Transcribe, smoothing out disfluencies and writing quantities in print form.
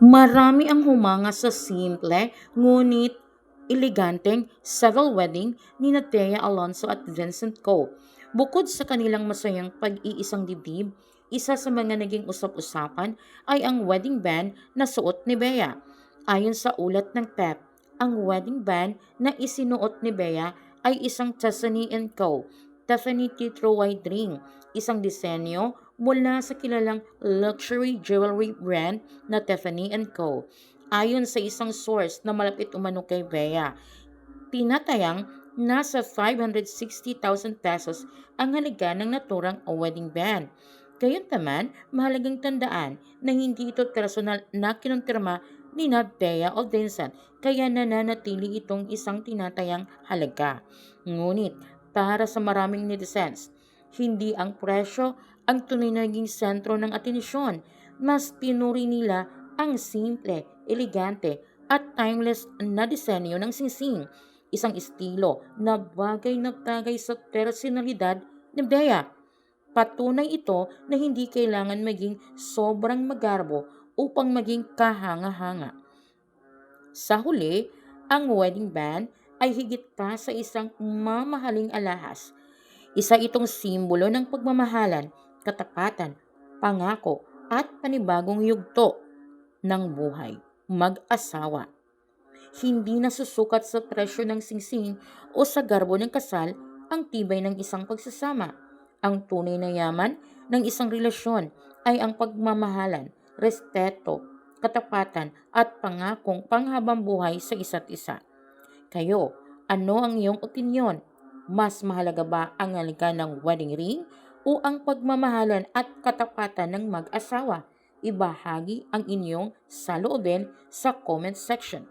Marami ang humanga sa simple ngunit eleganteng civil wedding ni Thea Alonso at Vincent Coe. Bukod sa kanilang masayang pag-iisang dibdib, isa sa mga naging usap-usapan ay ang wedding band na suot ni Bea. Ayon sa ulat ng PEP, ang wedding band na isinuot ni Bea ay isang Tiffany Co. Tiffany Titro Wide Ring, isang disenyo mula sa kilalang luxury jewelry brand na Tiffany Co. Ayon sa isang source na malapit umano kay Bea, tinatayang nasa 560,000 pesos ang halaga ng naturang wedding band. Gayunpaman, mahalagang tandaan na hindi ito personal na kinumpirma ni Bea o Vincent, kaya nananatili itong isang tinatayang halaga. Ngunit, para sa maraming netizens, hindi ang presyo ang tunay na naging sentro ng atensyon. Mas pinuri nila ang simple, elegante at timeless na disenyo ng singsing, isang estilo na bagay sa personalidad ni Bea. Patunay ito na hindi kailangan maging sobrang magarbo upang maging kahanga-hanga. Sa huli, ang wedding band ay higit pa sa isang mamahaling alahas. Isa itong simbolo ng pagmamahalan, katapatan, pangako at panibagong yugto ng buhay mag-asawa. Hindi nasusukat sa presyo ng singsing o sa garbo ng kasal ang tibay ng isang pagsasama. Ang tunay na yaman ng isang relasyon ay ang pagmamahalan, respeto, katapatan at pangakong panghabang buhay sa isa't isa. Kayo, ano ang iyong opinyon? Mas mahalaga ba ang halaga ng wedding ring o ang pagmamahalan at katapatan ng mag-asawa? Ibahagi ang inyong saloobin sa comment section.